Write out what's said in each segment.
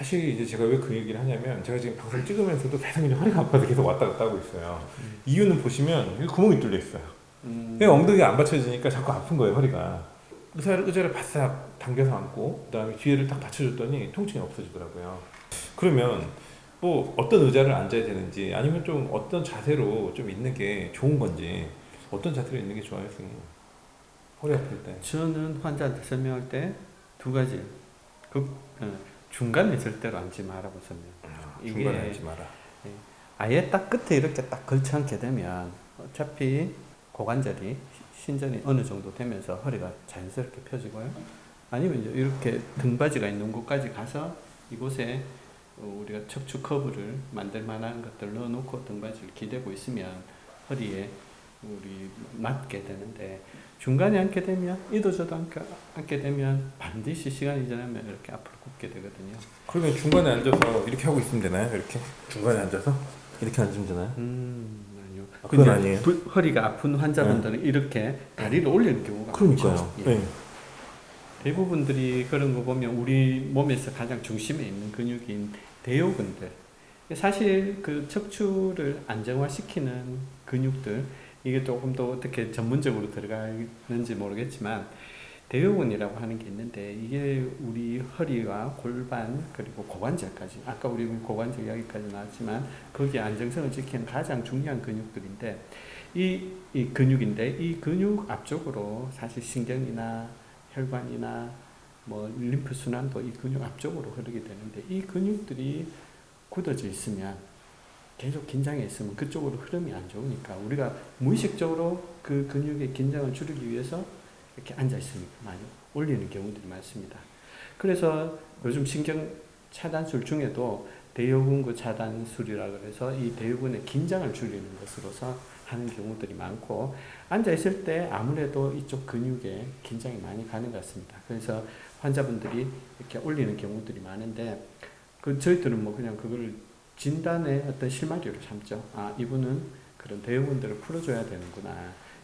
사실 이제 제가 왜 그 얘기를 하냐면 제가 지금 방송 찍으면서도 계속 이제 허리가 아파서 계속 왔다 갔다 하고 있어요. 이유는 보시면 여기 구멍이 뚫려 있어요. 엉덩이가 안 받쳐지니까 자꾸 아픈 거예요, 허리가. 의자를 바싹 당겨서 앉고 그다음에 뒤에를 딱 받쳐줬더니 통증이 없어지더라고요. 그러면 뭐 어떤 의자를 앉아야 되는지 아니면 좀 어떤 자세로 좀 있는 게 좋은 건지 어떤 자세로 있는 게 좋아요, 선생님? 허리 아플 때. 저는 환자한테 설명할 때 두 가지. 중간에 절대로 앉지 말라고 설명. 중간에 앉지 마라. 아예 딱 끝에 이렇게 딱 걸쳐 앉게 되면 어차피 고관절이 신전이 어느 정도 되면서 허리가 자연스럽게 펴지고요. 아니면 이제 이렇게 등받이가 있는 곳까지 가서 이곳에 우리가 척추 커브를 만들 만한 것들 넣어놓고 등받이를 기대고 있으면 허리에 우리 맞게 되는데, 중간에 앉게 되면 이도 저도 앉게 되면 반드시 시간이 지나면 이렇게 앞으로 굽게 되거든요. 그러면 중간에 앉아서 이렇게 하고 있으면 되나요? 이렇게 중간에 앉아서 이렇게 앉으면 되나요? 아니요. 그건 아니에요. 허리가 아픈 환자분들은 이렇게 다리를 올리는 경우가 그러니까요. 많죠. 예. 네. 대부분들이 그런 거 보면 우리 몸에서 가장 중심에 있는 근육인 대요근들, 사실 그 척추를 안정화시키는 근육들, 이게 조금 더 어떻게 전문적으로 들어가는지 모르겠지만 대요근이라고 하는 게 있는데, 이게 우리 허리와 골반 그리고 고관절까지, 아까 우리 고관절 이야기까지 나왔지만 거기에 안정성을 지키는 가장 중요한 근육들인데, 이 근육인데 이 근육 앞쪽으로 사실 신경이나 혈관이나 뭐 림프 순환도 이 근육 앞쪽으로 흐르게 되는데, 이 근육들이 굳어져 있으면, 계속 긴장해 있으면 그쪽으로 흐름이 안 좋으니까 우리가 무의식적으로 그 근육의 긴장을 줄이기 위해서 이렇게 앉아 있으니까 많이 올리는 경우들이 많습니다. 그래서 요즘 신경 차단술 중에도 대요근구 차단술이라 그래서 이 대요근의 긴장을 줄이는 것으로서 하는 경우들이 많고, 앉아 있을 때 아무래도 이쪽 근육에 긴장이 많이 가는 것 같습니다. 그래서 환자분들이 이렇게 올리는 경우들이 많은데, 저희들은 뭐 그냥 그거를 진단의 어떤 실마리로 삼죠. 아, 이분은 그런 대요근들을 풀어줘야 되는구나,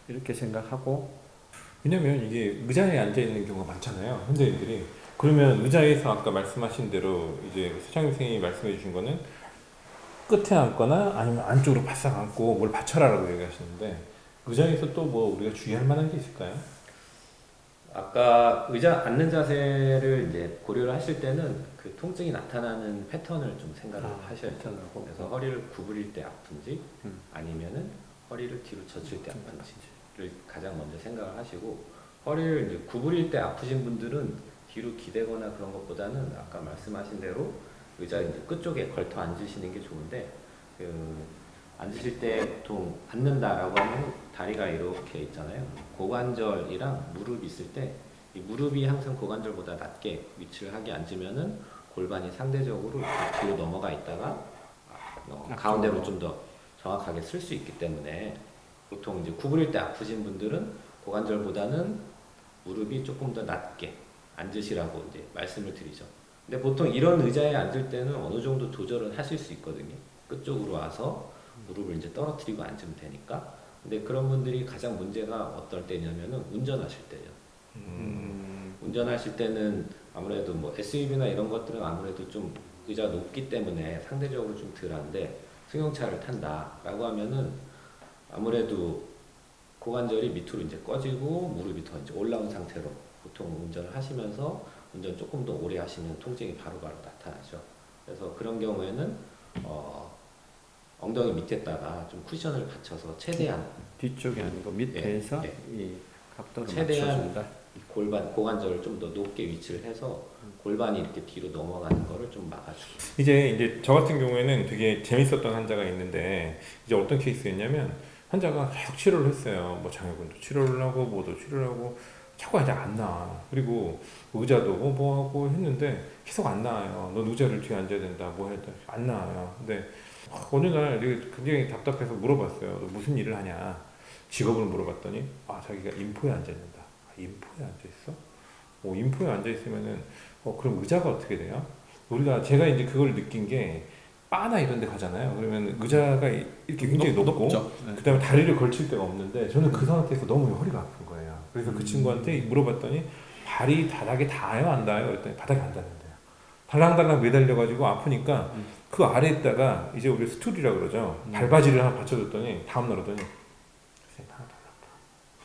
이렇게 생각하고. 왜냐면 이게 의자에 앉아 있는 경우가 많잖아요, 현대인들이. 그러면 의자에서 아까 말씀하신 대로 이제 서창민 선생님이 말씀해 주신 거는 끝에 앉거나 아니면 안쪽으로 바싹 앉고 뭘 받쳐라라고 얘기하시는데, 의자에서 또 뭐 우리가 주의할 만한 게 있을까요? 아까 의자 앉는 자세를 이제 고려를 하실 때는 그 통증이 나타나는 패턴을 좀 생각을 하셔야 돼요. 그래서 허리를 구부릴 때 아픈지 아니면은 허리를 뒤로 젖힐 때 아픈지를 가장 먼저 생각을 하시고, 허리를 이제 구부릴 때 아프신 분들은 뒤로 기대거나 그런 것보다는 아까 말씀하신 대로 의자 이제 끝쪽에 걸터 앉으시는 게 좋은데, 앉으실 때 보통 앉는다라고 하면 다리가 이렇게 있잖아요. 고관절이랑 무릎이 있을 때 이 무릎이 항상 고관절보다 낮게 위치를 하게 앉으면은 골반이 상대적으로 이렇게 뒤로 넘어가 있다가 가운데로 좀 더 정확하게 쓸 수 있기 때문에, 보통 이제 구부릴 때 아프신 분들은 고관절보다는 무릎이 조금 더 낮게 앉으시라고 이제 말씀을 드리죠. 근데 보통 이런 의자에 앉을 때는 어느 정도 조절은 하실 수 있거든요. 끝쪽으로 와서 무릎을 이제 떨어뜨리고 앉으면 되니까. 근데 그런 분들이 가장 문제가 어떨 때냐면은 운전하실 때죠. 운전하실 때는 아무래도 뭐 SUV나 이런 것들은 아무래도 좀 의자가 높기 때문에 상대적으로 좀 덜한데, 승용차를 탄다라고 하면은 아무래도 고관절이 밑으로 이제 꺼지고 무릎이 더 이제 올라온 상태로 보통 운전을 하시면서 운전 조금 더 오래 하시면 통증이 바로바로 나타나죠. 그래서 그런 경우에는 엉덩이 밑에다가 좀 쿠션을 받쳐서 최대한 뒤쪽이 아니고 밑에서 이 각도를 최대한 맞춰준다. 고관절을 좀 더 높게 위치를 해서 골반이 이렇게 뒤로 넘어가는 거를 좀 막아주고. 이제 저 같은 경우에는 되게 재밌었던 환자가 있는데, 이제 어떤 케이스였냐면 환자가 계속 치료를 했어요. 뭐 장애근도 치료를 하고 뭐도 치료를 하고 자꾸 이제 안 나와. 그리고 의자도 뭐 하고 했는데 계속 안 나와요. 넌 의자를 뒤에 앉아야 된다, 뭐 해야 돼, 안 나와요. 근데 어느 날 굉장히 답답해서 물어봤어요. 너 무슨 일을 하냐, 직업을 물어봤더니 자기가 인포에 앉아 있는다. 인포에 앉아 있어? 인포에 앉아 있으면은 그럼 의자가 어떻게 돼요? 제가 이제 그걸 느낀 게, 바나 이런 데 가잖아요. 그러면 의자가 이렇게 굉장히 높고 네. 그다음에 다리를 걸칠 데가 없는데, 저는 그 상태에서 너무 허리가 아픈 거예요. 그래서 그 친구한테 물어봤더니 발이 바닥에 닿아요, 안 닿아요? 그랬더니 바닥에 안 닿는데요. 달랑달랑 매달려가지고 아프니까 그 아래에다가 이제 우리 스툴이라고 그러죠. 발바지를 하나 받쳐줬더니 다음날 오더니 선생님 하나도 안 아파.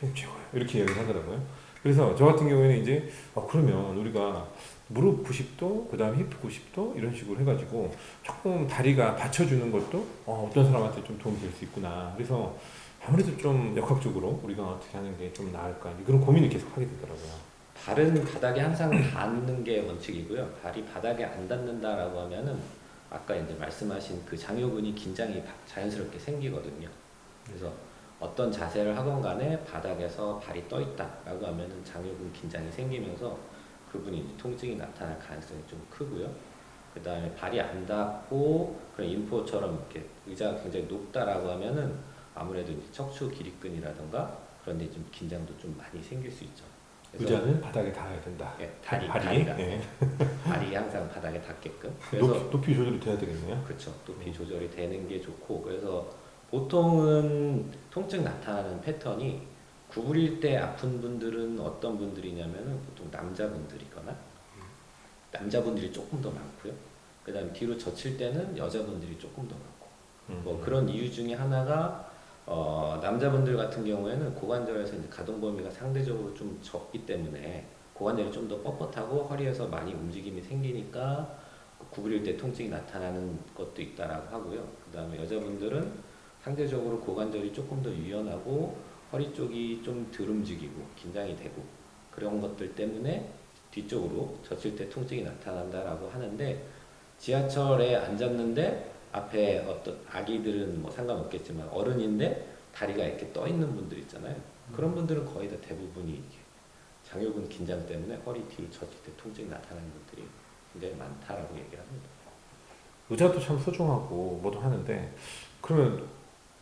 선생님 최고예요. 이렇게 이야기를 하더라고요. 그래서 저 같은 경우에는 이제 그러면 우리가 무릎 90도, 그 다음에 힙 90도 이런 식으로 해가지고 조금 다리가 받쳐주는 것도 어떤 사람한테 좀 도움이 될 수 있구나. 그래서 아무래도 좀 역학적으로 우리가 어떻게 하는 게 좀 나을까 그런 고민을 계속 하게 되더라고요. 발은 바닥에 항상 닿는 게 원칙이고요. 발이 바닥에 안 닿는다라고 하면은 아까 이제 말씀하신 그 장요근이 긴장이 자연스럽게 생기거든요. 그래서 어떤 자세를 하건 간에 바닥에서 발이 떠 있다라고 하면은 장요근 긴장이 생기면서 그분이 이제 통증이 나타날 가능성이 좀 크고요. 그 다음에 발이 안 닿고 그런 인포처럼 이렇게 의자가 굉장히 높다라고 하면은 아무래도 이제 척추 기립근이라든가 그런 데 좀 긴장도 좀 많이 생길 수 있죠. 그래서 의자는 바닥에 닿아야 된다. 예, 발이. 다리가 예. 발이 항상 바닥에 닿게끔. 그래서 높이 조절이 돼야 되겠네요. 그렇죠. 높이 조절이 되는 게 좋고 그래서 보통은 통증 나타나는 패턴이 구부릴 때 아픈 분들은 어떤 분들이냐면은 보통 남자분들이거나 남자분들이 조금 더 많고요. 그다음에 뒤로 젖힐 때는 여자분들이 조금 더 많고 뭐 그런 이유 중에 하나가 남자분들 같은 경우에는 고관절에서 이제 가동 범위가 상대적으로 좀 적기 때문에 고관절이 좀 더 뻣뻣하고 허리에서 많이 움직임이 생기니까 구부릴 때 통증이 나타나는 것도 있다라고 하고요. 그 다음에 여자분들은 상대적으로 고관절이 조금 더 유연하고 허리 쪽이 좀 덜 움직이고 긴장이 되고 그런 것들 때문에 뒤쪽으로 젖힐 때 통증이 나타난다라고 하는데 지하철에 앉았는데 앞에 어떤 아기들은 뭐 상관없겠지만 어른인데 다리가 이렇게 떠 있는 분들 있잖아요. 그런 분들은 거의 다 대부분이 이렇게 장요근 긴장 때문에 허리 뒤로 젖힐 때 통증이 나타나는 분들이 굉장히 많다라고 얘기를 합니다. 의자도 참 소중하고 뭐도 하는데 그러면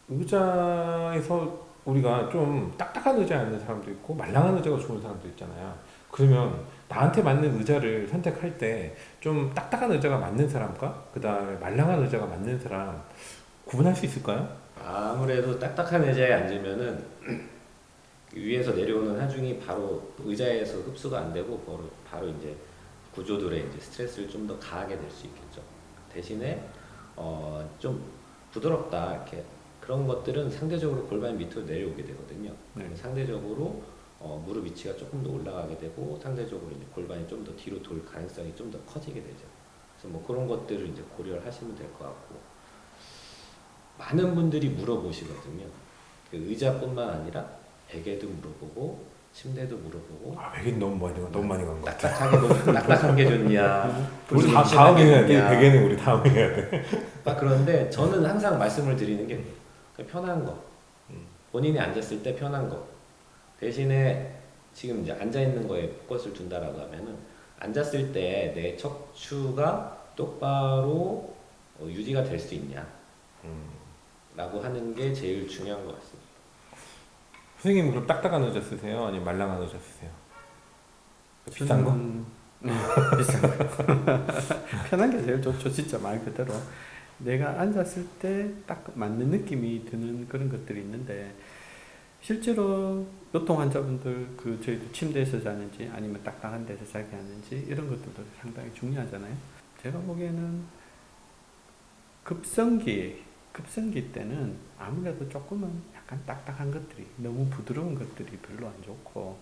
의자에서 우리가 좀 딱딱한 의자에 앉는 사람도 있고 말랑한 의자가 좋은 사람도 있잖아요. 그러면 나한테 맞는 의자를 선택할 때 좀 딱딱한 의자가 맞는 사람과 그 다음에 말랑한 의자가 맞는 사람 구분할 수 있을까요? 아무래도 딱딱한 의자에 앉으면은 위에서 내려오는 하중이 바로 의자에서 흡수가 안 되고 바로 이제 구조들에 이제 스트레스를 좀 더 가하게 될 수 있겠죠. 대신에 좀 부드럽다 이렇게 그런 것들은 상대적으로 골반 밑으로 내려오게 되거든요. 네. 상대적으로 무릎 위치가 조금 더 올라가게 되고 상대적으로 이제 골반이 좀 더 뒤로 돌 가능성이 좀 더 커지게 되죠. 그래서 뭐 그런 것들을 이제 고려를 하시면 될 것 같고 많은 분들이 물어보시거든요. 그 의자뿐만 아니라 베개도 물어보고 침대도 물어보고 베개는 너무 많이 간 것 같아. 딱딱한 게 좋냐? 우리 다음에 해야 돼. 베개는 우리 다음에 해야 돼. 그런데 저는 항상 말씀을 드리는 게 그냥 편한 거. 본인이 앉았을 때 편한 거. 대신에 지금 이제 앉아 있는 거에 포커스를 둔다라고 하면은 앉았을 때 내 척추가 똑바로 유지가 될 수 있냐? 라고 하는 게 제일 중요한 것 같습니다. 선생님 그럼 딱딱한 의자 쓰세요? 아니면 말랑한 의자 쓰세요? 비싼 거? 네, 비싼 거. 편한 게 제일 좋죠. 진짜 말 그대로. 내가 앉았을 때 딱 맞는 느낌이 드는 그런 것들이 있는데 실제로 요통 환자분들 저희도 침대에서 자는지 아니면 딱딱한 데서 자게 하는지 이런 것들도 상당히 중요하잖아요. 제가 보기에는 급성기 때는 아무래도 조금은 약간 딱딱한 것들이 너무 부드러운 것들이 별로 안 좋고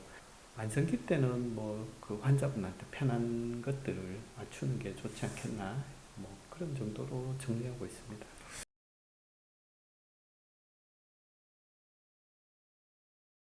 만성기 때는 뭐 그 환자분한테 편한 것들을 맞추는 게 좋지 않겠나 뭐 그런 정도로 정리하고 있습니다.